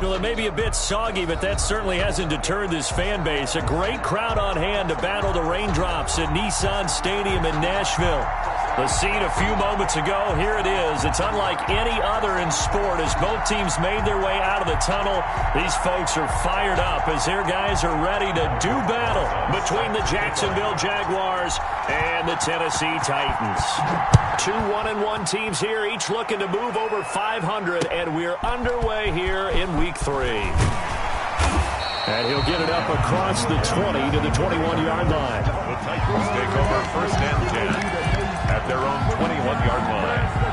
Well, it may be a bit soggy, but that certainly hasn't deterred this fan base. A great crowd on hand to battle the raindrops at Nissan Stadium in Nashville. The scene a few moments ago, here it is. It's unlike any other in sport as both teams made their way out of the tunnel. These folks are fired up as their guys are ready to do battle between the Jacksonville Jaguars and the Tennessee Titans. Two 1-1 teams here, each looking to move over 500, and we're underway here in Week 3. And he'll get it up across the 20 to the 21-yard line. The Titans take over first and 10 at their own 21-yard line.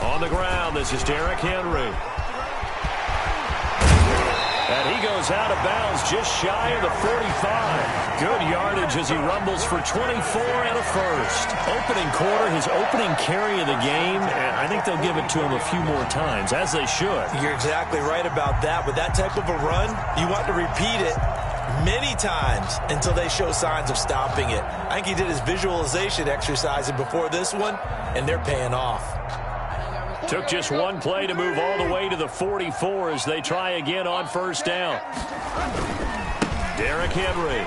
On the ground, this is Derrick Henry. And he goes out of bounds just shy of the 45. Good yardage as he rumbles for 24 and a first. Opening quarter, his opening carry of the game, and I think they'll give it to him a few more times, as they should. You're exactly right about that. With that type of a run, you want to repeat it many times until they show signs of stopping it. I think he did his visualization exercise before this one, and they're paying off. Took just one play to move all the way to the 44 as they try again on first down. Derrick Henry.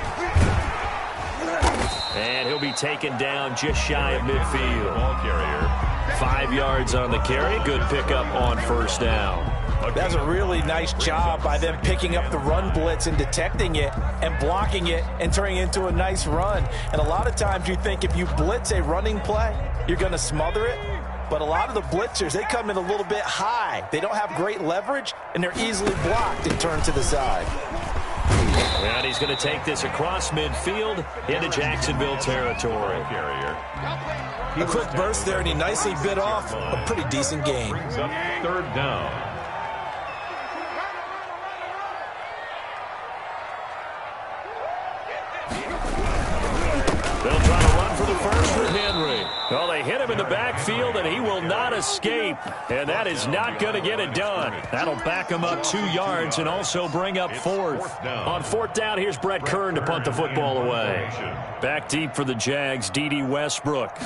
And he'll be taken down just shy of midfield. Ball carrier. 5 yards on the carry. Good pickup on first down. That's a really nice job by them picking up the run blitz and detecting it and blocking it and turning it into a nice run. And a lot of times you think if you blitz a running play, you're going to smother it. But a lot of the blitzers, they come in a little bit high. They don't have great leverage, and they're easily blocked and turned to the side. And he's going to take this across midfield into Jacksonville territory. A quick burst there, and he nicely bit off a pretty decent gain. Brings up third down. They'll try to run for the first with Henry. Well, they hit him in the backfield, and he will not escape. And that is not going to get it done. That'll back him up 2 yards and also bring up fourth. On fourth down, here's Brett Kern to punt the football away. Back deep for the Jags, D.D. Westbrook.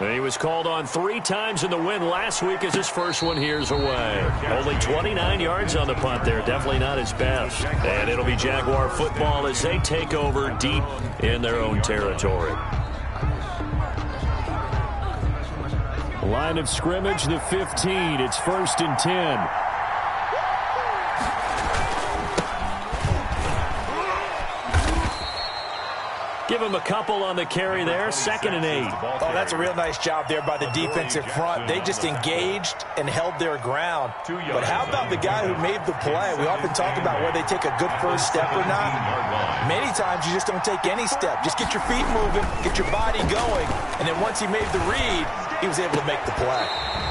He was called on 3 times in the win last week as his first one here's away. Only 29 yards on the punt there. Definitely not his best. And it'll be Jaguar football as they take over deep in their own territory. Line of scrimmage, the 15. It's 1st and 10. Give him a couple on the carry there. 2nd and 8. Oh, that's a real nice job there by the defensive front. They just engaged and held their ground. But how about the guy who made the play? We often talk about whether they take a good first step or not. Many times you just don't take any step. Just get your feet moving, get your body going, and then once he made the read, he was able to make the play.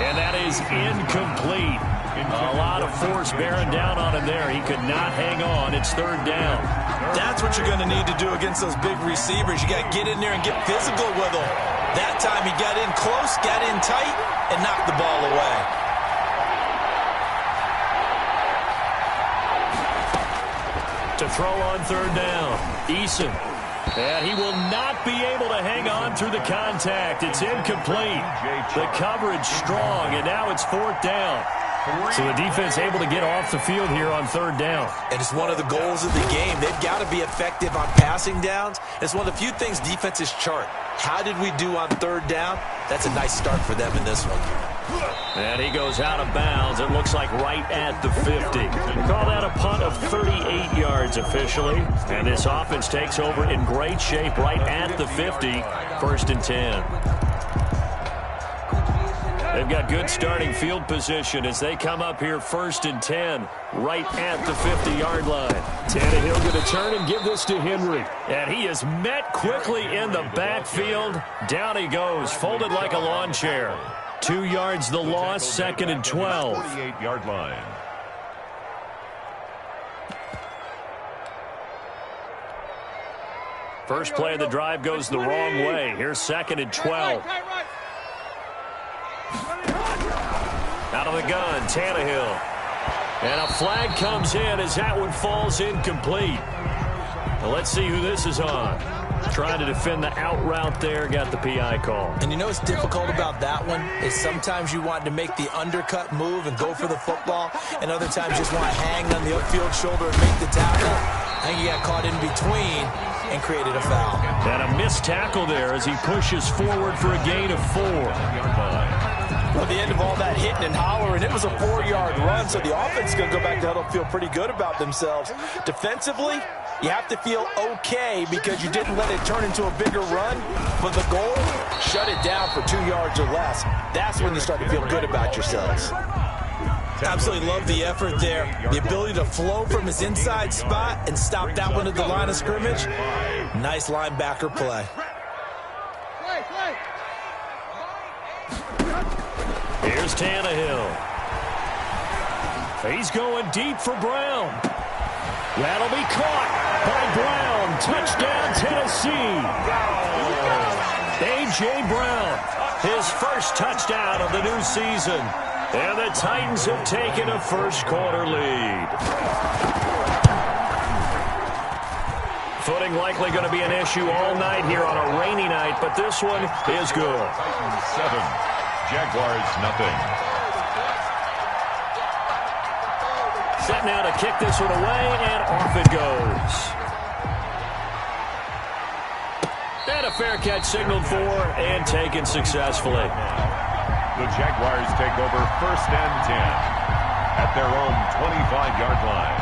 And that is incomplete. A lot of force bearing down on him there. He could not hang on. It's 3rd down. That's what you're going to need to do against those big receivers. You got to get in there and get physical with them. That time he got in close, got in tight, and knocked the ball away. To throw on 3rd down, Eason. And he will not be able to hang on through the contact. It's incomplete. The coverage strong, and now it's 4th down. So the defense able to get off the field here on 3rd down. And it's one of the goals of the game. They've got to be effective on passing downs. It's one of the few things defenses chart. How did we do on 3rd down? That's a nice start for them in this one. And he goes out of bounds. It looks like right at the 50. We call that a punt of 38 yards officially. And this offense takes over in great shape right at the 50. 1st and 10. They've got good starting field position as they come up here 1st and 10 right at the 50-yard line. Tannehill going to turn and give this to Henry. And he is met quickly in the backfield. Down he goes, folded like a lawn chair. 2 yards the loss, 2nd and 12. 48-yard line. First play of the drive goes the wrong way. Here's 2nd and 12. Out of the gun, Tannehill. And a flag comes in as that one falls incomplete. Well, let's see who this is on. Trying to defend the out route there, got the PI call. And you know what's difficult about that one is sometimes you want to make the undercut move and go for the football, and other times you just want to hang on the upfield shoulder and make the tackle. I think he got caught in between and created a foul. And a missed tackle there as he pushes forward for a gain of 4. Well, the end of all that hitting and hollering, it was a 4-yard run, so the offense is going to go back to huddle and feel pretty good about themselves. Defensively, you have to feel okay because you didn't let it turn into a bigger run, but the goal, shut it down for 2 yards or less. That's when you start to feel good about yourselves. Absolutely love the effort there. The ability to flow from his inside spot and stop that one at the line of scrimmage. Nice linebacker play. Here's Tannehill. He's going deep for Brown. That'll be caught by Brown. Touchdown, Tennessee. A.J. Brown, his first touchdown of the new season. And the Titans have taken a first-quarter lead. Footing likely going to be an issue all night here on a rainy night, but this one is good. Titans 7, Jaguars nothing. Set now to kick this one away, and off it goes. And a fair catch signaled for and taken successfully. The Jaguars take over 1st and 10 at their own 25-yard line.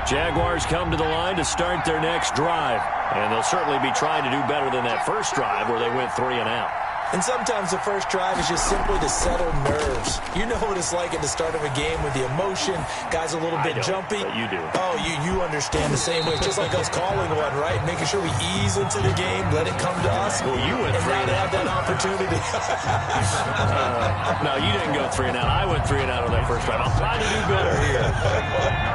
Jaguars come to the line to start their next drive. And they'll certainly be trying to do better than that first drive where they went 3 and out. And sometimes the first drive is just simply to settle nerves. You know what it's like at the start of a game with the emotion. Guys a little bit jumpy. But you do. Oh, you understand the same way. It's just like us calling one, right? Making sure we ease into the game, let it come to us. Well, you went 3 and and now they have that opportunity. No, you didn't go 3 and out. I went 3 and out on that first drive. I'll try to do better here.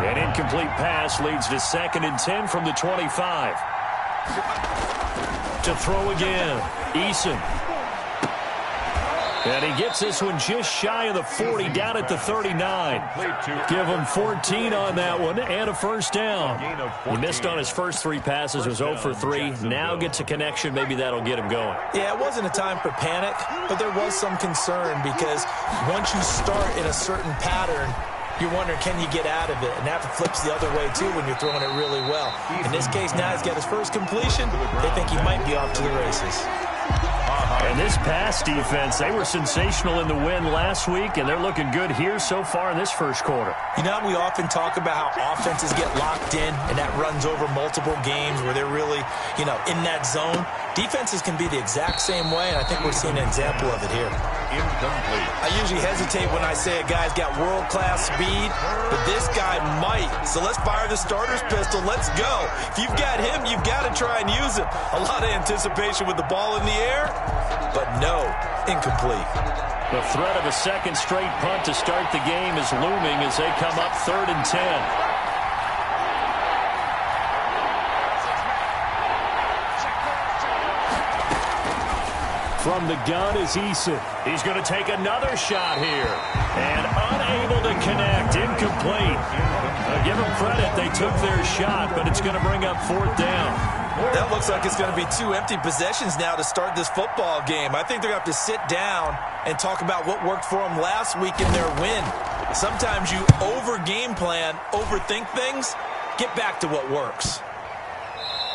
An incomplete pass leads to 2nd and 10 from the 25. To throw again, Eason. And he gets this one just shy of the 40, down at the 39. Give him 14 on that one and a first down. He missed on his first 3 passes, was 0 for 3. Now gets a connection. Maybe that'll get him going. Yeah, it wasn't a time for panic, but there was some concern because once you start in a certain pattern, you're wondering, can you get out of it? And that flips the other way, too, when you're throwing it really well. In this case, now he's got his first completion. They think he might be off to the races. And this pass defense, they were sensational in the win last week, and they're looking good here so far in this first quarter. You know, we often talk about how offenses get locked in, and that runs over multiple games where they're really, in that zone. Defenses can be the exact same way, and I think we're seeing an example of it here. Incomplete. I usually hesitate when I say a guy's got world-class speed, but this guy might. So let's fire the starter's pistol. Let's go. If you've got him, you've got to try and use him. A lot of anticipation with the ball in the air, but no, incomplete. The threat of a second straight punt to start the game is looming as they come up 3rd and 10. From the gun is Eason. He's going to take another shot here. And unable to connect. Incomplete. Give them credit. They took their shot, but it's going to bring up 4th down. That looks like it's going to be 2 empty possessions now to start this football game. I think they're going to have to sit down and talk about what worked for them last week in their win. Sometimes you over-game plan, overthink things. Get back to what works.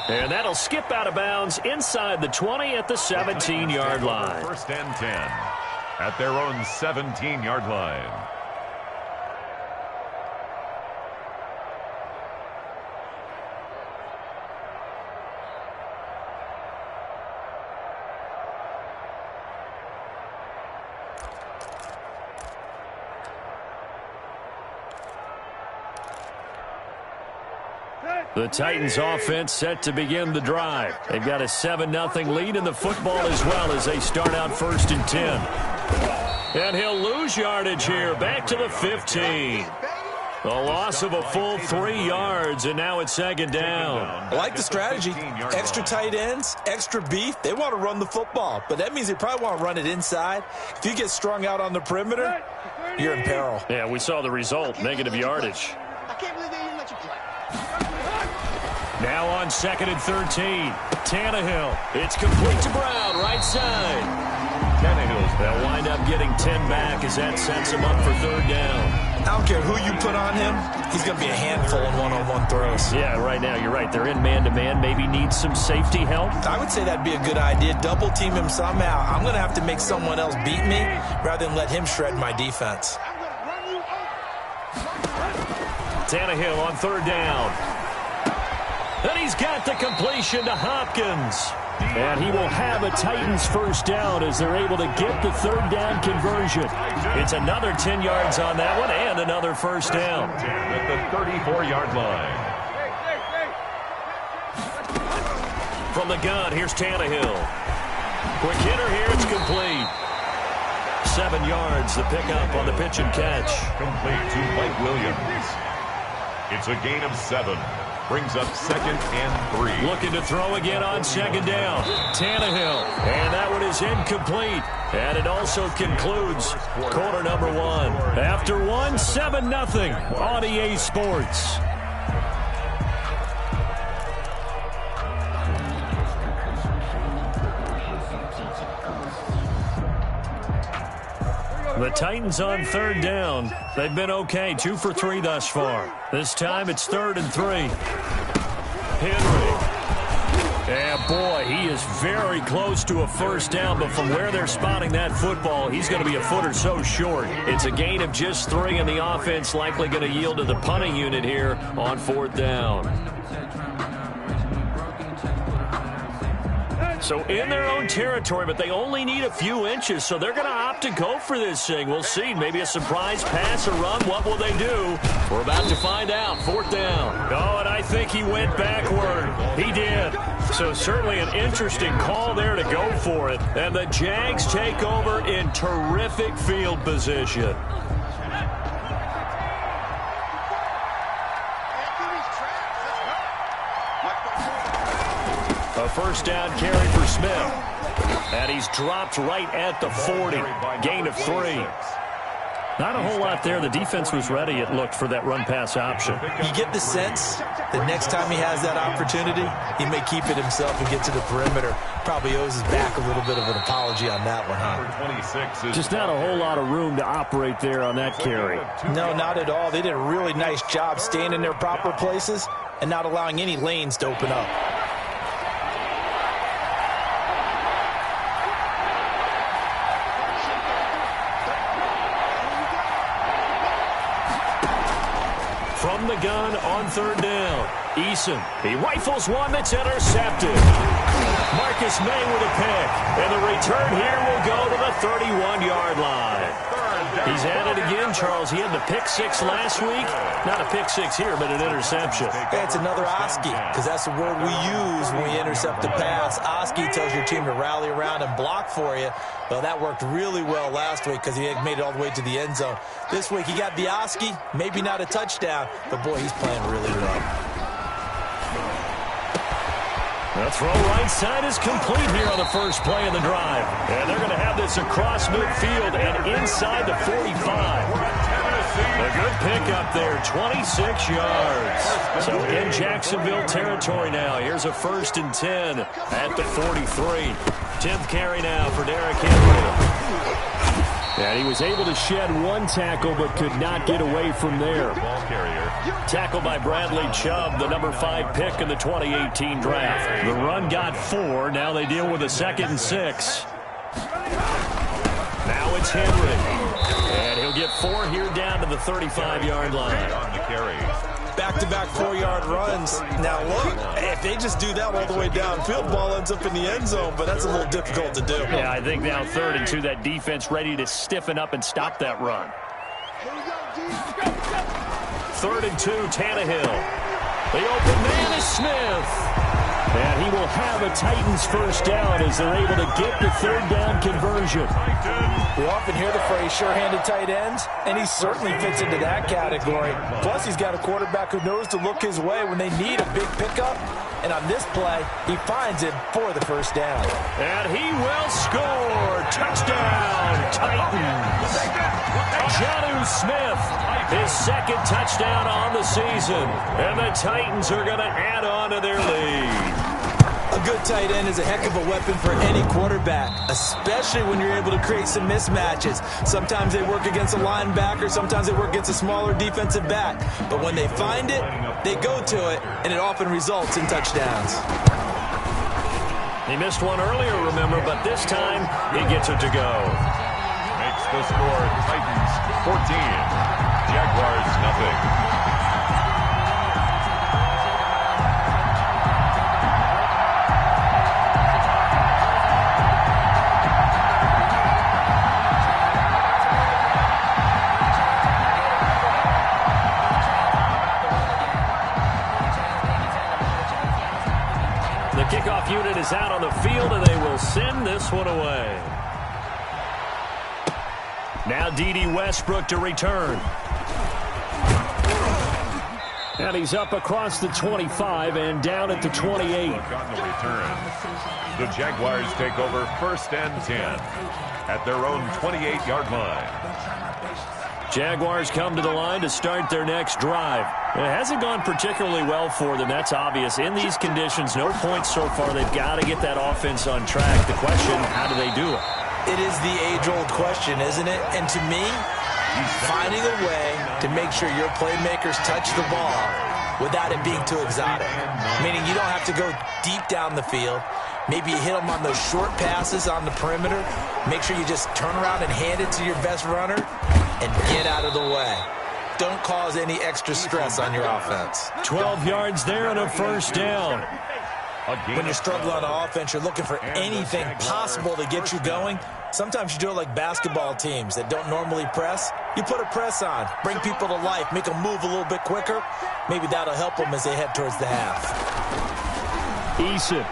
And that'll skip out of bounds inside the 20 at the 17-yard line. 1st and 10 at their own 17-yard line. The Titans offense set to begin the drive. They've got a 7-0 lead in the football as well as they start out 1st and 10. And he'll lose yardage here, back to the 15. A loss of a full 3 yards, and now it's second down. I like the strategy. Extra tight ends, extra beef. They want to run the football, but that means they probably want to run it inside. If you get strung out on the perimeter, you're in peril. Yeah, we saw the result, negative yardage. I can't believe they didn't let you play. Now on 2nd and 13. Tannehill. It's complete to Brown, right side. Tannehill's They'll wind up getting 10 back as that sets him up for 3rd down. I don't care who you put on him. He's going to be a handful in one-on-one throws. Yeah, right now, you're right. They're in man-to-man. Maybe needs some safety help. I would say that'd be a good idea. Double team him somehow. I'm going to have to make someone else beat me rather than let him shred my defense. Tannehill on 3rd down. And he's got the completion to Hopkins. And he will have a Titans 1st down as they're able to get the 3rd down conversion. It's another 10 yards on that one and another 1st down. at the 34-yard line. From the gun, here's Tannehill. Quick hitter here, it's complete. 7 yards, the pickup on the pitch and catch. Complete to Mike Williams. It's a gain of 7. Brings up 2nd and 3. Looking to throw again on 2nd down. Tannehill. And that one is incomplete. And it also concludes quarter number 1. After 1, 7-0 on EA Sports. The Titans on 3rd down. They've been okay, 2 for 3 thus far. This time it's 3rd and 3. Henry. And boy, he is very close to a 1st down, but from where they're spotting that football, he's going to be a foot or so short. It's a gain of just 3, and the offense likely going to yield to the punting unit here on 4th down. So in their own territory, but they only need a few inches, so they're going to opt to go for this thing. We'll see. Maybe a surprise pass or run. What will they do? We're about to find out. 4th down. Oh, and I think he went backward. He did. So certainly an interesting call there to go for it. And the Jags take over in terrific field position. A 1st down carry for Smith. And he's dropped right at the 40. Gain of 3. Not a whole lot there. The defense was ready, it looked, for that run-pass option. You get the sense that next time he has that opportunity, he may keep it himself and get to the perimeter. Probably owes his back a little bit of an apology on that one, huh? Just not a whole lot of room to operate there on that carry. No, not at all. They did a really nice job staying in their proper places and not allowing any lanes to open up. From the gun on 3rd down. Eason. He rifles one that's intercepted. Marcus May with a pick. And the return here will go to the 31-yard line. He's at it again, Charles. He had the pick 6 last week. Not a pick 6 here, but an interception. Yeah, it's another Oski, because that's the word we use when we intercept a pass. Oski tells your team to rally around and block for you. Well, that worked really well last week because he had made it all the way to the end zone. This week he got the Oski, maybe not a touchdown, but boy, he's playing really well. The throw right side is complete here on the first play of the drive. And they're going to have this across midfield and inside the 45. A good pickup there, 26 yards. So in Jacksonville territory now. Here's a 1st and 10 at the 43. 10th carry now for Derrick Henry. And he was able to shed 1 tackle but could not get away from there. Ball carrier. Tackled by Bradley Chubb, the number 5 pick in the 2018 draft. The run got 4. Now they deal with a 2nd and 6. Now it's Henry. And he'll get 4 here down to the 35-yard line. On the carry. Back-to-back 4-yard runs. Now, look, if they just do that all the way downfield, ball ends up in the end zone, but that's a little difficult to do. Yeah, I think now 3rd and 2, that defense ready to stiffen up and stop that run. 3rd and 2, Tannehill. The open man is Smith. And he will have a Titans first down as they're able to get the third down conversion. We often hear the phrase sure-handed tight ends, and he certainly fits into that category. Plus, he's got a quarterback who knows to look his way when they need a big pickup. And on this play, he finds it for the first down. And he will score. Touchdown, Titans. Jonnu Smith, his second touchdown on the season. And the Titans are going to add on to their lead. A good tight end is a heck of a weapon for any quarterback, especially when you're able to create some mismatches. Sometimes they work against a linebacker, sometimes they work against a smaller defensive back. But when they find it, they go to it, and it often results in touchdowns. He missed one earlier, remember, but this time he gets it to go. Makes the score Titans 14, Jaguars nothing. Kickoff unit is out on the field, and they will send this one away. Now D.D. Westbrook to return. And he's up across the 25 and down at the 28. The Jaguars take over first and 10 at their own 28-yard line. Jaguars come to the line to start their next drive. It hasn't gone particularly well for them, that's obvious. In these conditions, no points so far. They've got to get that offense on track. The question, how do they do it? It is the age-old question, isn't it? And to me, finding a way to make sure your playmakers touch the ball without it being too exotic. Meaning you don't have to go deep down the field. Maybe you hit them on those short passes on the perimeter. Make sure you just turn around and hand it to your best runner and get out of the way. Don't cause any extra stress on your offense. 12 yards there and a first down. When you're struggling on offense, you're looking for anything possible to get you going. Sometimes you do it like basketball teams that don't normally press. You put a press on, bring people to life, make them move a little bit quicker. Maybe that'll help them as they head towards the half. Eason.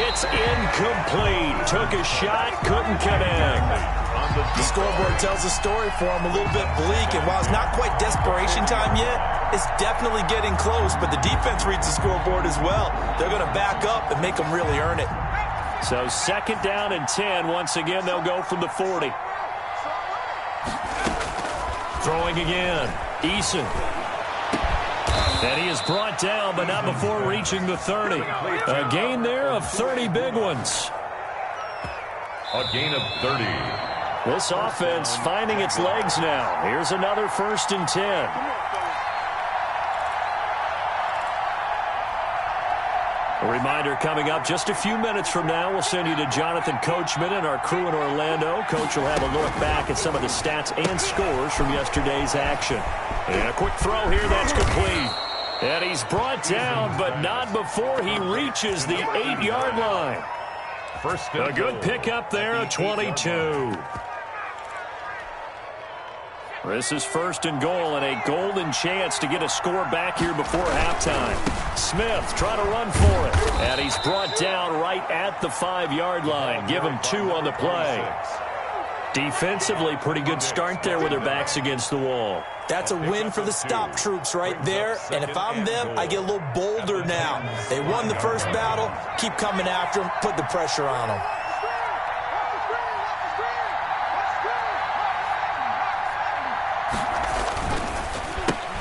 It's incomplete. Took a shot, couldn't connect. The scoreboard tells a story for him, a little bit bleak, and while it's not quite desperation time yet, it's definitely getting close, but the defense reads the scoreboard as well. They're going to back up and make them really earn it. So second down and 10. Once again, they'll go from the 40. Throwing again. Eason. And he is brought down, but not before reaching the 30. A gain there of 30 big ones. A gain of 30. This offense finding its legs now. Here's another first and 10. A reminder coming up just a few minutes from now. We'll send you to Jonathan Coachman and our crew in Orlando. Coach will have a look back at some of the stats and scores from yesterday's action. And a quick throw here that's complete. And he's brought down, but not before he reaches the 8-yard line. A good pickup there, a 22. This is first and goal and a golden chance to get a score back here before halftime. Smith trying to run for it. And he's brought down right at the 5-yard line. Give him 2 on the play. Defensively, pretty good start there with their backs against the wall. That's a win for the stop troops right there. And if I'm them, I get a little bolder now. They won the first battle. Keep coming after them. Put the pressure on them.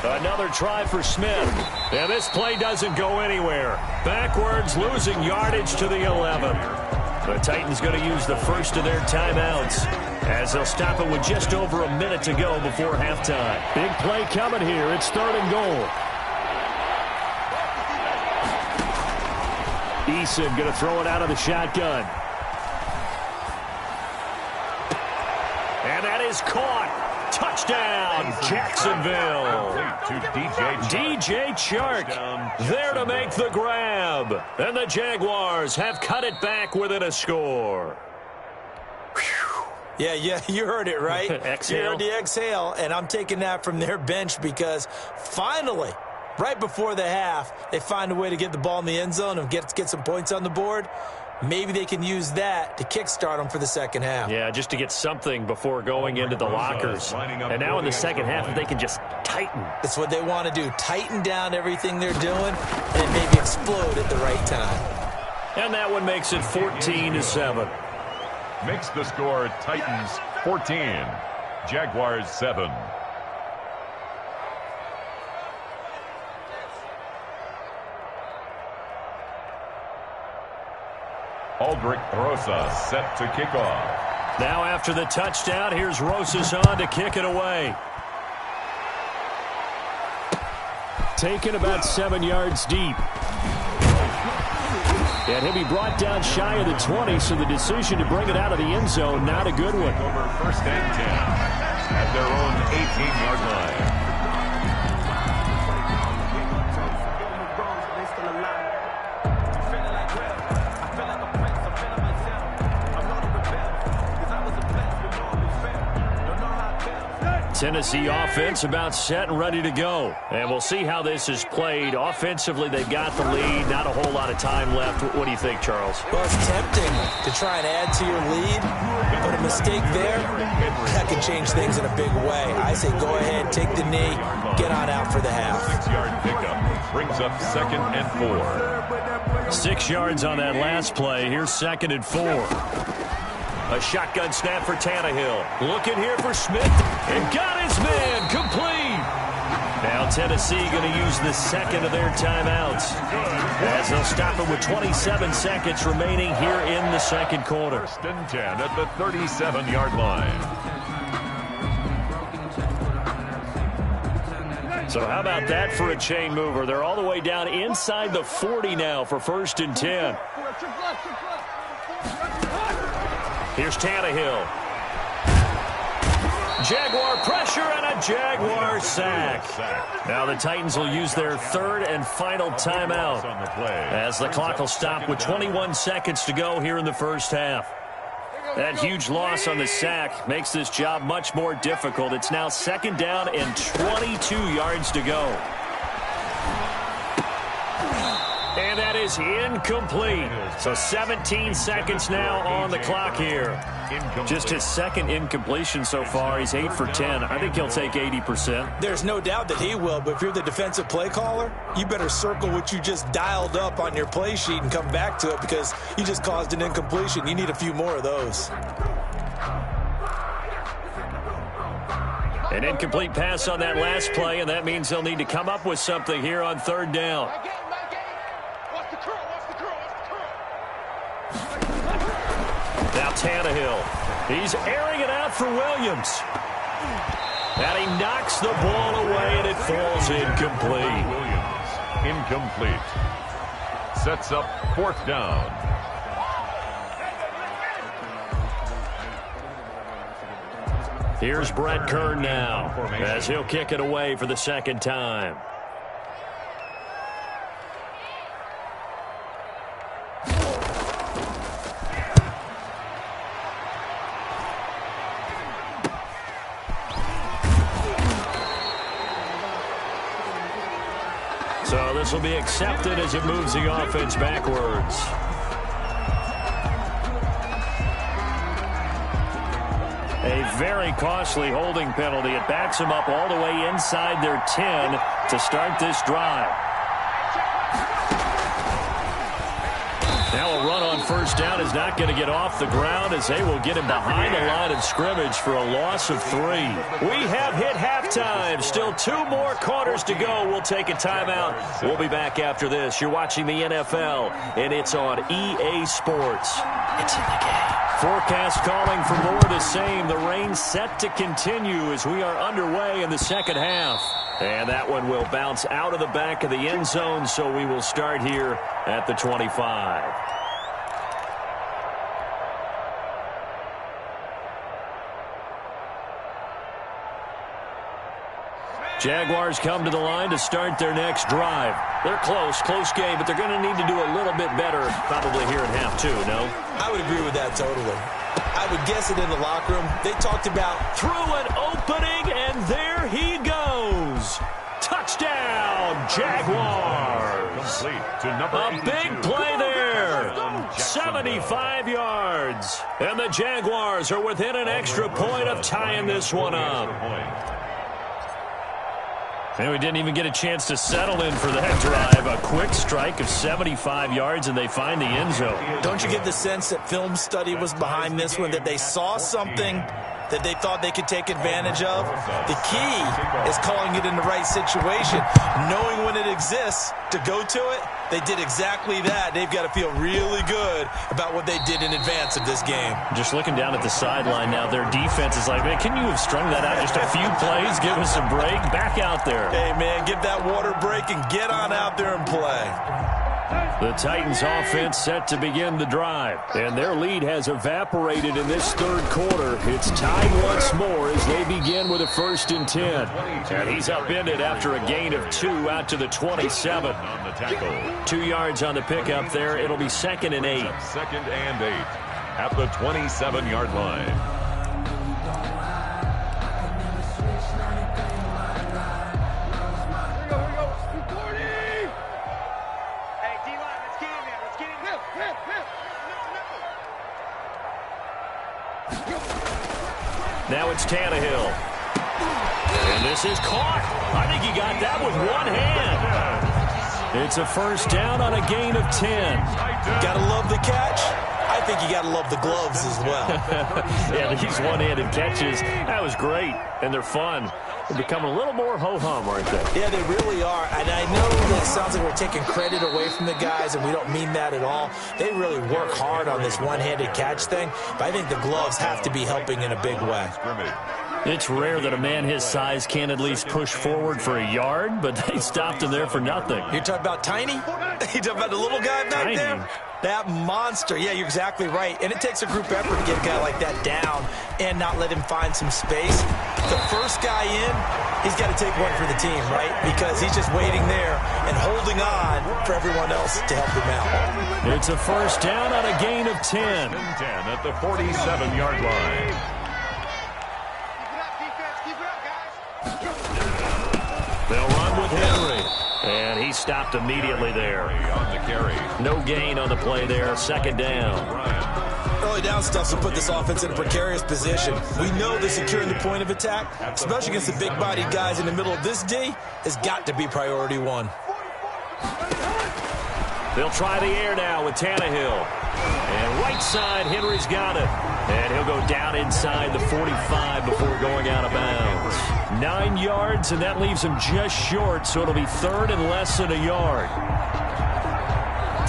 Another try for Smith. And this play doesn't go anywhere. Backwards, losing yardage to the 11. The Titans going to use the first of their timeouts as they'll stop it with just over a minute to go before halftime. Big play coming here. It's third and goal. Eason going to throw it out of the shotgun. And that is caught. Touchdown, Jacksonville. DJ Chark there to make the grab. And the Jaguars have cut it back within a score. Yeah, you heard it, right? Exhale. You heard the exhale, and I'm taking that from their bench because finally right before the half, they find a way to get the ball in the end zone and get some points on the board. Maybe they can use that to kickstart them for the second half. Yeah, just to get something before going into the lockers. And now in the second half, if they can just tighten. That's what they want to do. Tighten down everything they're doing and maybe explode at the right time. And that one makes it 14-7. Makes the score Titans 14, Jaguars 7. Aldrich Rosas set to kick off. Now after the touchdown, here's Rosas on to kick it away. Taken about 7 yards deep. And he'll be brought down shy of the 20, so the decision to bring it out of the end zone, not a good one. Over first and 10 at their own 18-yard line. Tennessee offense about set and ready to go. And we'll see how this is played. Offensively, they've got the lead. Not a whole lot of time left. What do you think, Charles? Well, it's tempting to try and add to your lead, but a mistake there, that could change things in a big way. I say go ahead, take the knee, get on out for the half. 6-yard pickup brings up 2nd and 4. 6 yards on that last play. Here's 2nd and 4. A shotgun snap for Tannehill. Looking here for Smith. And got his man complete. Now Tennessee going to use the second of their timeouts, as they'll stop it with 27 seconds remaining here in the second quarter. 1st and 10 at the 37-yard line. So how about that for a chain mover? They're all the way down inside the 40 now for 1st and 10. Here's Tannehill. Jaguar pressure and a Jaguar sack. Now the Titans will use their 3rd and final timeout, as the clock will stop with 21 seconds to go here in the first half. That huge loss on the sack makes this job much more difficult. It's now 2nd down and 22 yards to go. And that is incomplete. So 17 seconds now on the clock here. Just his 2nd incompletion so far. He's 8 for 10. I think he'll take 80%. There's no doubt that he will, but if you're the defensive play caller, you better circle what you just dialed up on your play sheet and come back to it, because you just caused an incompletion. You need a few more of those. An incomplete pass on that last play, and that means they'll need to come up with something here on 3rd down. Now Tannehill. He's airing it out for Williams. And he knocks the ball away, and it falls incomplete. Williams, incomplete. Sets up 4th down. Here's Brett Kern now, as he'll kick it away for the 2nd time. So this will be accepted as it moves the offense backwards. A very costly holding penalty. It backs them up all the way inside their 10 to start this drive. Now a run on 1st down is not going to get off the ground, as they will get him behind the line of scrimmage for a loss of 3. We have hit halftime. Still 2 more quarters to go. We'll take a timeout. We'll be back after this. You're watching the NFL, and it's on EA Sports. It's in the game. Forecast calling for more of the same. The rain set to continue as we are underway in the second half. And that one will bounce out of the back of the end zone, so we will start here at the 25. Jaguars come to the line to start their next drive. They're close game, but they're going to need to do a little bit better probably here in half 2, no? I would agree with that totally. I would guess it in the locker room. They talked about through an opening, and there he goes. Touchdown. Touchdown, Jaguars. Complete to number A 82. big play there. 75 yards. And the Jaguars are within an extra point of tying this one up. And we didn't even get a chance to settle in for that drive. A quick strike of 75 yards, and they find the end zone. Don't you get the sense that film study was behind this one, that they saw something that they thought they could take advantage of? The key is calling it in the right situation, knowing when it exists to go to it. They did exactly that. They've got to feel really good about what they did in advance of this game. Just looking down at the sideline now, their defense is like, man, can you have strung that out just a few plays? Give us a break. Back out there. Hey, man, give that water break and get on out there and play. The Titans offense set to begin the drive, and their lead has evaporated in this third quarter. It's tied once more as they begin with a 1st and 10. And he's upended after a gain of 2 out to the 27. On the tackle. 2 yards on the pickup there. It'll be 2nd and 8. 2nd and 8 at the 27-yard line. Now it's Tannehill. And this is caught. I think he got that with one hand. It's a 1st down on a gain of 10. Gotta love the catch. I think you gotta love the gloves as well. Yeah, these one-handed catches, that was great. And they're fun. They're becoming a little more ho-hum, aren't they? Yeah, they really are. And I know that it sounds like we're taking credit away from the guys, and we don't mean that at all. They really work hard on this one-handed catch thing, but I think the gloves have to be helping in a big way. It's rare that a man his size can at least push forward for a yard, but they stopped him there for nothing. You're talking about Tiny? You're talking about the little guy back Tiny. there? That monster. Yeah, you're exactly right. And it takes a group effort to get a guy like that down and not let him find some space. The first guy in, he's got to take one for the team, right? Because he's just waiting there and holding on for everyone else to help him out. It's a 1st down on a gain of 10. 10 at the 47-yard line. They'll run with Henry. And he stopped immediately there. On the carry. No gain on the play there. 2nd down. Early down stuff to put this offense in a precarious position. We know that securing the point of attack, especially against the big-bodied guys in the middle of this D, has got to be priority 1. They'll try the air now with Tannehill. And right side, Henry's got it. And he'll go down inside the 45 before going out of bounds. 9 yards, and that leaves him just short, so it'll be 3rd and less than a yard.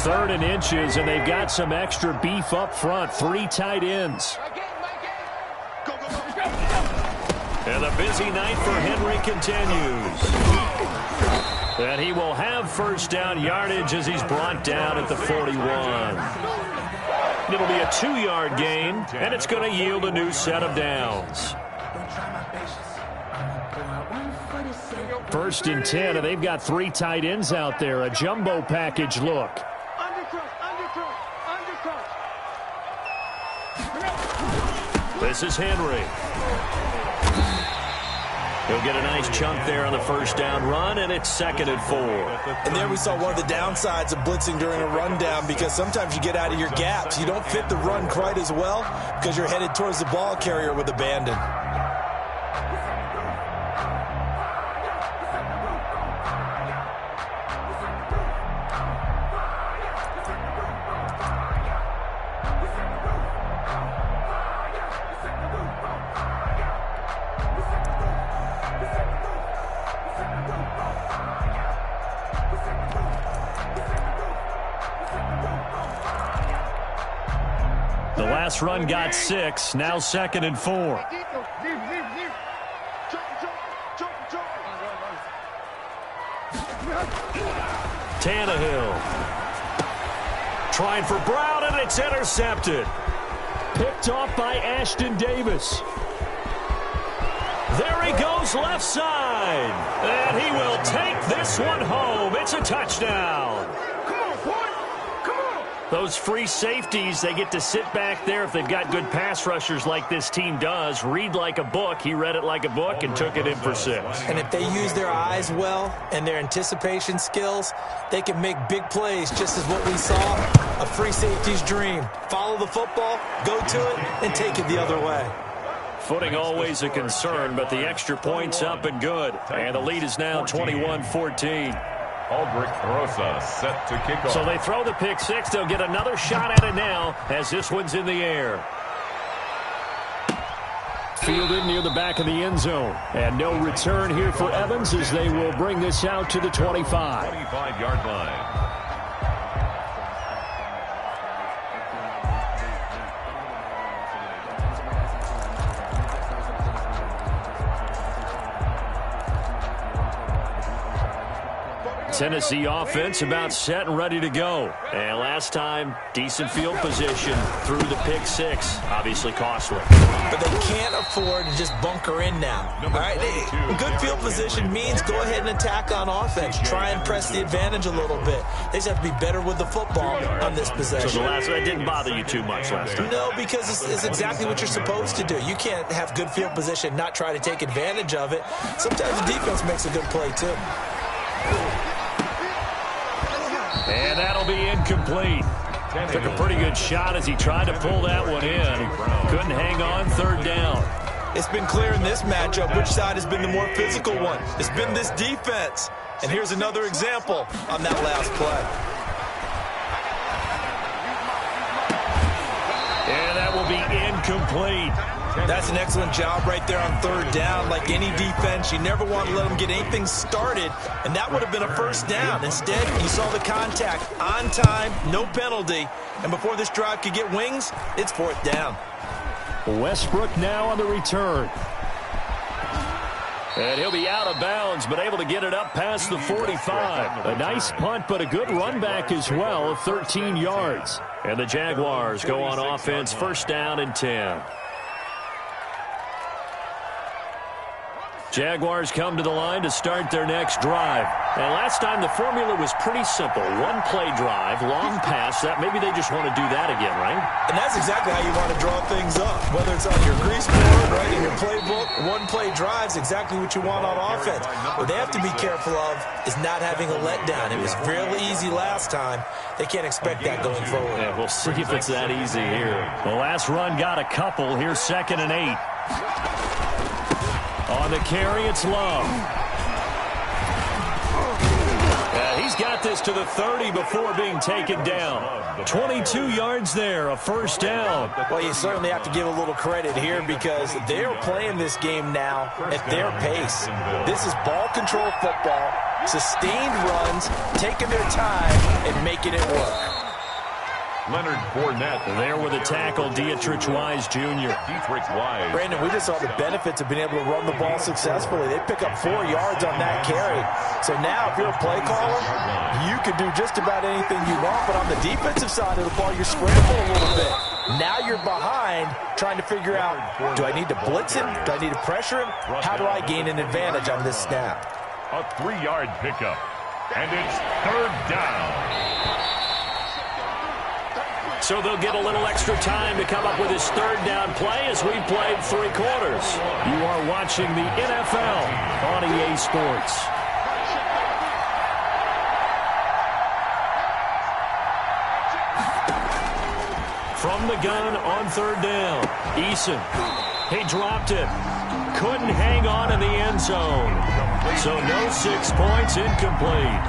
3rd and inches, and they've got some extra beef up front. 3 tight ends. And the busy night for Henry continues. And he will have 1st down yardage as he's brought down at the 41. It'll be a 2-yard gain, and it's going to yield a new set of downs. 1st and 10, and they've got 3 tight ends out there. A jumbo package look. This is Henry. He'll get a nice chunk there on the 1st down run, and it's 2nd and 4. And there we saw one of the downsides of blitzing during a rundown, because sometimes you get out of your gaps. You don't fit the run quite as well because you're headed towards the ball carrier with abandon. The last run got 6, now 2nd and 4. Tannehill. Trying for Brown, and it's intercepted. Picked off by Ashton Davis. There he goes left side. And he will take this one home. It's a touchdown. Those free safeties, they get to sit back there if they've got good pass rushers like this team does. Read like a book. He read it like a book and took it in for 6. And if they use their eyes well and their anticipation skills, they can make big plays, just as what we saw, a free safety's dream. Follow the football, go to it, and take it the other way. Footing always a concern, but the extra point's up and good. And the lead is now 21-14. Aldrich Rosa set to kick off. So they throw the pick 6. They'll get another shot at it now as this one's in the air. Fielded near the back of the end zone. And no return here for Evans as they will bring this out to the 25. 25-yard line. Tennessee offense about set and ready to go. And last time, decent field position through the pick 6. Obviously costly. But they can't afford to just bunker in now. All right, good field position means go ahead and attack on offense. Try and press the advantage a little bit. They just have to be better with the football on this possession. So the last one didn't bother you too much last time? No, because it's exactly what you're supposed to do. You can't have good field position, not try to take advantage of it. Sometimes the defense makes a good play too. And that'll be incomplete. Took a pretty good shot as he tried to pull that one in. Couldn't hang on, 3rd down. It's been clear in this matchup which side has been the more physical one. It's been this defense. And here's another example on that last play. And that will be incomplete. That's an excellent job right there on 3rd down. Like any defense, you never want to let them get anything started, and that would have been a 1st down. Instead, you saw the contact on time, no penalty, and before this drive could get wings, it's 4th down. Westbrook now on the return. And he'll be out of bounds, but able to get it up past the 45. A nice punt, but a good run back as well, 13 yards. And the Jaguars go on offense, 1st down and 10. Jaguars come to the line to start their next drive. And last time the formula was pretty simple. 1-play drive, long pass. That maybe they just want to do that again, right? And that's exactly how you want to draw things up. Whether it's on your grease board, right, in your playbook, 1-play drive's exactly what you want on offense. What they have to be careful of is not having a letdown. It was fairly easy last time. They can't expect that going forward. Yeah, we'll see if it's that easy here. The last run got a couple. Here's 2nd and 8. On the carry, it's Love. He's got this to the 30 before being taken down. 22 yards there, a 1st down. Well, you certainly have to give a little credit here because they're playing this game now at their pace. This is ball control football, sustained runs, taking their time and making it work. Leonard Fournette. There with a tackle, Dietrich Wise Jr. Dietrich Wise. Brandon, we just saw the benefits of being able to run the ball successfully. They pick up 4 yards on that carry. So now if you're a play caller, you can do just about anything you want. But on the defensive side of the ball, you're scrambling a little bit. Now you're behind trying to figure out, do I need to blitz him? Do I need to pressure him? How do I gain an advantage on this snap? A 3-yard pickup. And it's 3rd down. So they'll get a little extra time to come up with his 3rd down play as we played 3 quarters. You are watching the NFL on EA Sports. From the gun on 3rd down, Eason. He dropped it. Couldn't hang on in the end zone. So no 6 points, incomplete.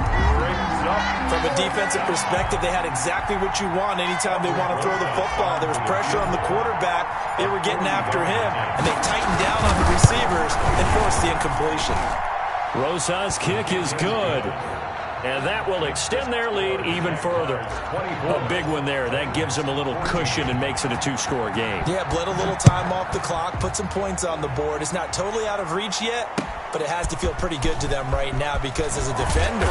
From a defensive perspective, they had exactly what you want anytime they want to throw the football. There was pressure on the quarterback. They were getting after him, and they tightened down on the receivers and forced the incompletion. Rosa's kick is good. And that will extend their lead even further. A big one there. That gives them a little cushion and makes it a 2-score game. Yeah, bled a little time off the clock, put some points on the board. It's not totally out of reach yet, but it has to feel pretty good to them right now because as a defender,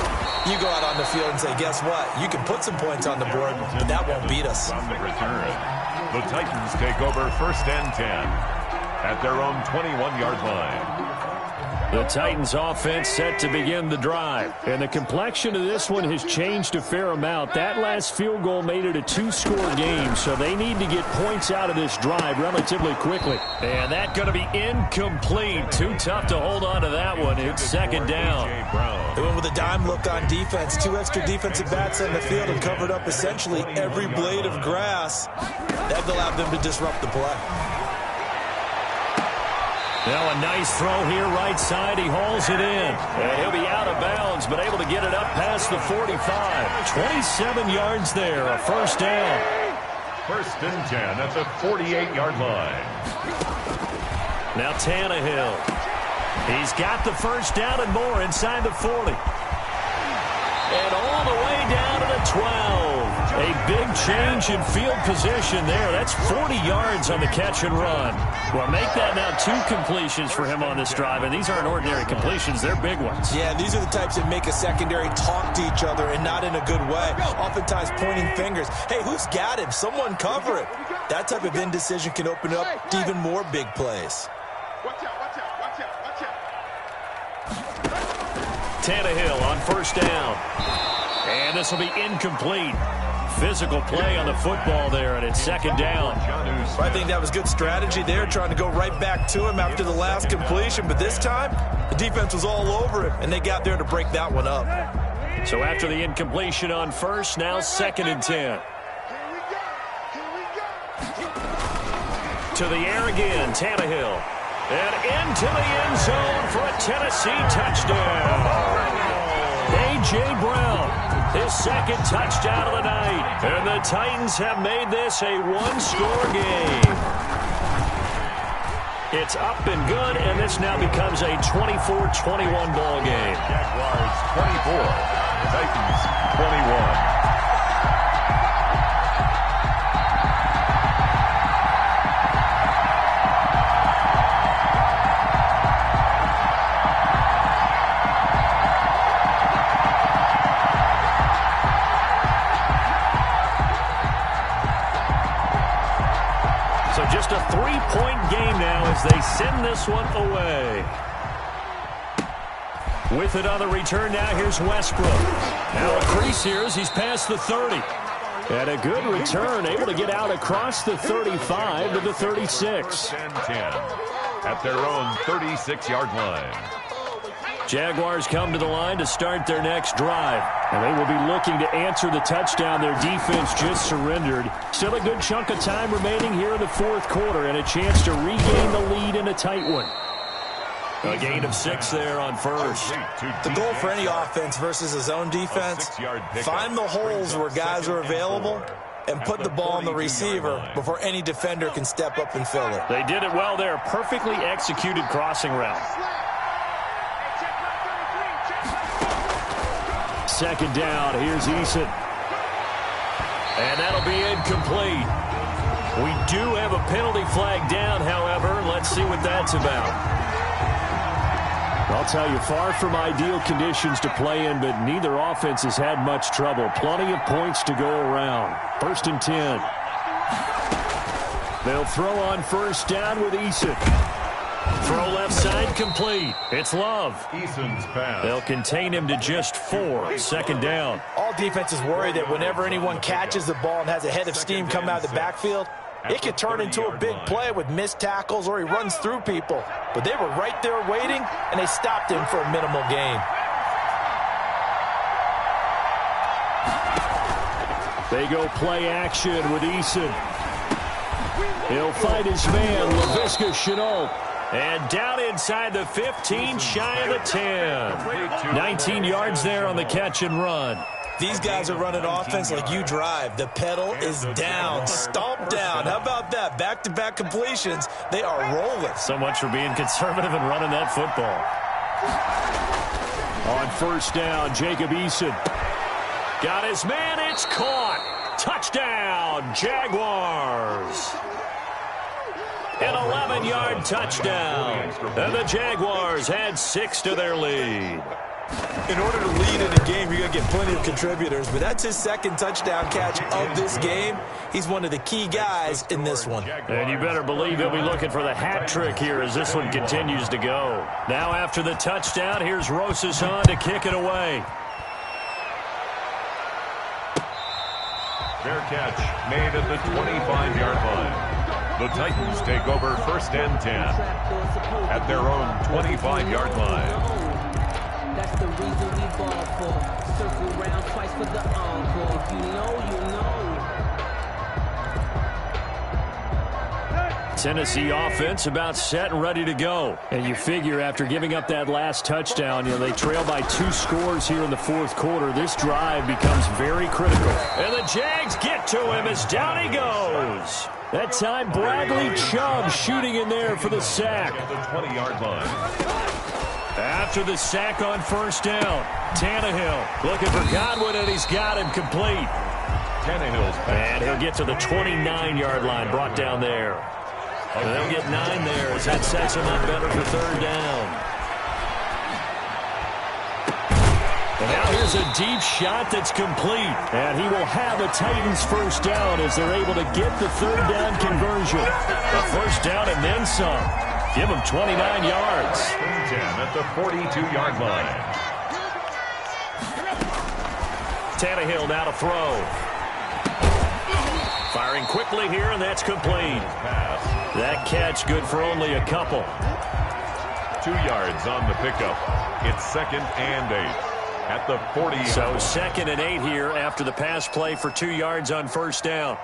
you go out on the field and say, guess what? You can put some points on the board, but that won't beat us. On the return, the Titans take over 1st and 10 at their own 21-yard line. The Titans offense set to begin the drive. And the complexion of this one has changed a fair amount. That last field goal made it a two-score game, so they need to get points out of this drive relatively quickly. And that's going to be incomplete. Too tough to hold on to that one. It's second down. They went with a dime look on defense. 2 extra defensive backs on the field and covered up essentially every blade of grass. That allowed them to disrupt the play. Now a nice throw here right side. He hauls it in. And he'll be out of bounds, but able to get it up past the 45. 27 yards there, a first down. First and 10 at the 48-yard line. Now Tannehill. He's got the first down and more inside the 40. And all the way down to the 12. A big change in field position there. That's 40 yards on the catch and run. Well, make that now 2 completions for him on this drive, and these aren't ordinary completions. They're big ones. Yeah, these are the types that make a secondary talk to each other and not in a good way. Oftentimes pointing fingers. Hey, who's got him? Someone cover it. That type of indecision can open up to even more big plays. Tannehill on first down. And this will be incomplete. Physical play on the football there, and it's second down. I think that was good strategy there, trying to go right back to him after the last completion. But this time, the defense was all over him, and they got there to break that one up. So after the incompletion on first, now second and 10. To the air again, Tannehill. And into the end zone for a Tennessee touchdown. A.J. Brown, his second touchdown of the night. And the Titans have made this a one-score game. It's up and good, and this now becomes a 24-21 ball game. Jaguars 24, Titans 21. Just a 3-point game now as they send this one away. With it on the return now, here's Westbrook. Now a crease here as he's past the 30. And a good return, able to get out across the 35 to the 36. 10 at their own 36-yard line. Jaguars come to the line to start their next drive. And they will be looking to answer the touchdown their defense just surrendered. Still a good chunk of time remaining here in the fourth quarter and a chance to regain the lead in a tight one. A gain of 6 there on first. The goal for any offense versus a zone defense, find the holes where guys are available and put the ball on the receiver before any defender can step up and fill it. They did it well there. Perfectly executed crossing route. Second down, here's Eason. And that'll be incomplete. We do have a penalty flag down, however. Let's see what that's about. I'll tell you, far from ideal conditions to play in, but neither offense has had much trouble. Plenty of points to go around. First and 10. They'll throw on first down with Eason. Throw left side complete. It's Love. Eason's pass. They'll contain him to just 4. Second down. All defenses worry that whenever anyone catches the ball and has a head of steam come out of the backfield, it could turn into a big play with missed tackles or he runs through people. But they were right there waiting, and they stopped him for a minimal gain. They go play action with Eason. He'll fight his man, Laviska Shenault. And down inside the 15, shy of the 10. 19 yards there on the catch and run. These guys are running offense like you drive. The pedal is down, stomped down. How about that? Back-to-back completions. They are rolling. So much for being conservative and running that football. On first down, Jacob Eason. Got his man, it's caught. Touchdown, Jaguars. An 11-yard touchdown. And the Jaguars add 6 to their lead. In order to lead in a game, you're going to get plenty of contributors, but that's his second touchdown catch of this game. He's one of the key guys in this one. And you better believe he'll be looking for the hat trick here as this one continues to go. Now after the touchdown, here's Rosas on to kick it away. Fair catch made at the 25-yard line. The Titans take over 1st and 10 at their own 25-yard line. That's the reason we ball for. Circle round twice for the encore. If you know, you know. Tennessee offense about set and ready to go. And you figure after giving up that last touchdown, they trail by 2 scores here in the 4th quarter. This drive becomes very critical. And the Jags get to him as down he goes. That time Bradley Chubb shooting in there for the sack. At the 20-yard line. After the sack on 1st down, Tannehill looking for Godwin, and he's got him complete. Tannehill's pass. And he'll get to the 29-yard line, brought down there. And they'll get 9 there as that sets him up better for 3rd down. And now here's a deep shot that's complete. And he will have a Titans 1st down as they're able to get the 3rd down conversion. A 1st down and then some. Give him 29 yards. 10 at the 42-yard line. Tannehill now to throw. Firing quickly here, and that's complete. That catch good for only a couple. 2 yards on the pickup. It's 2nd and 8 at the 40. So 2nd and 8 here after the pass play for 2 yards on 1st down.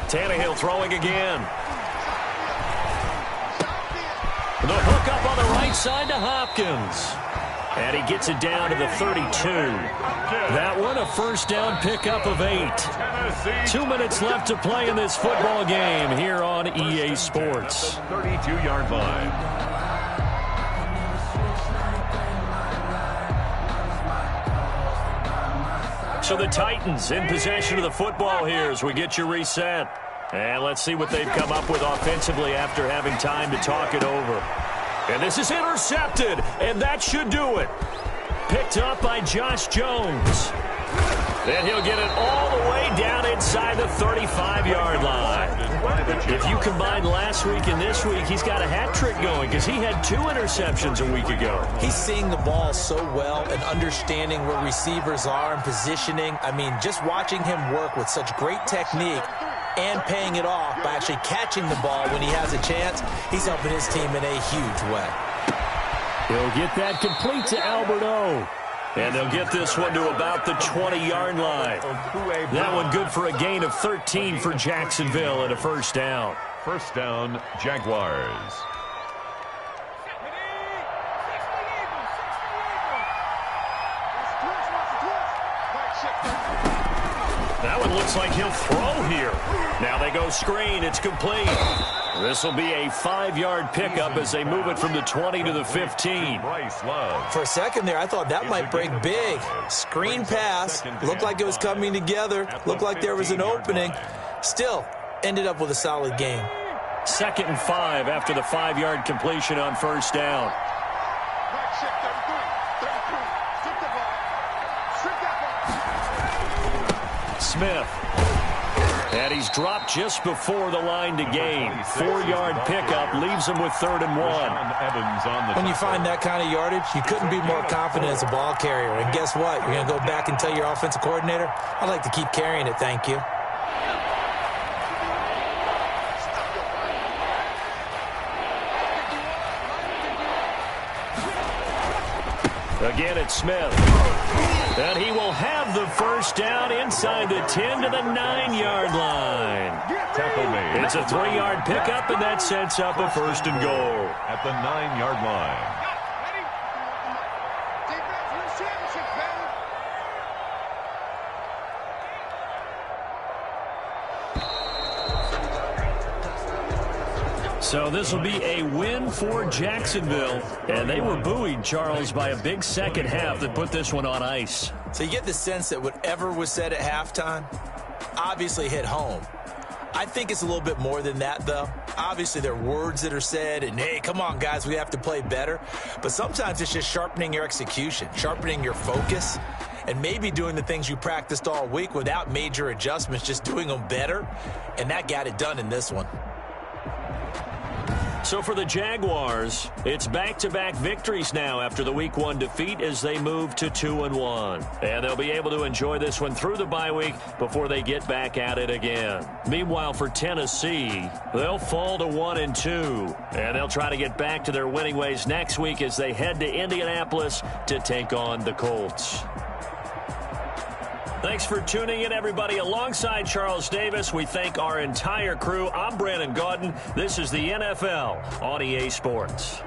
Tannehill throwing again. The hook up on the right side to Hopkins. And he gets it down to the 32. That one a 1st down pickup of 8. 2 minutes left to play in this football game here on EA Sports. 32-yard line. So the Titans in possession of the football here as we get you reset. And let's see what they've come up with offensively after having time to talk it over. And this is intercepted, and that should do it. Picked up by Josh Jones. Then he'll get it all the way down inside the 35-yard line. If you combine last week and this week, he's got a hat trick going because he had 2 interceptions a week ago. He's seeing the ball so well and understanding where receivers are and positioning. I mean, just watching him work with such great technique and paying it off by actually catching the ball when he has a chance, he's helping his team in a huge way. He'll get that complete to Albert O. And they'll get this one to about the 20-yard line. That one good for a gain of 13 for Jacksonville and a 1st down. 1st down, Jaguars. That one looks like he'll throw here. Now they go screen. It's complete. This will be a 5-yard pickup as they move it from the 20 to the 15. For a second there, I thought that might break big. Screen pass. Looked like it was coming together. Looked like there was an opening. Still, ended up with a solid game. 2nd and 5 after the 5-yard completion on 1st down. Smith. And he's dropped just before the line to gain. 4-yard pickup leaves him with 3rd and 1. When you find that kind of yardage, you couldn't be more confident as a ball carrier. And guess what? You're going to go back and tell your offensive coordinator, I'd like to keep carrying it, thank you. Again, it's Smith. And he will have the 1st down inside the 10 to the 9-yard line. It's a 3-yard pickup, and that sets up a 1st and goal. At the 9-yard line. So this will be a win for Jacksonville. And they were buoyed, Charles, by a big second half that put this one on ice. So you get the sense that whatever was said at halftime obviously hit home. I think it's a little bit more than that, though. Obviously, there are words that are said, and, hey, come on, guys, we have to play better. But sometimes it's just sharpening your execution, sharpening your focus, and maybe doing the things you practiced all week without major adjustments, just doing them better. And that got it done in this one. So for the Jaguars, it's back-to-back victories now after the Week 1 defeat as they move to 2-1. And they'll be able to enjoy this one through the bye week before they get back at it again. Meanwhile, for Tennessee, they'll fall to 1-2. And they'll try to get back to their winning ways next week as they head to Indianapolis to take on the Colts. Thanks for tuning in, everybody. Alongside Charles Davis, we thank our entire crew. I'm Brandon Gaudin. This is the NFL on EA Sports.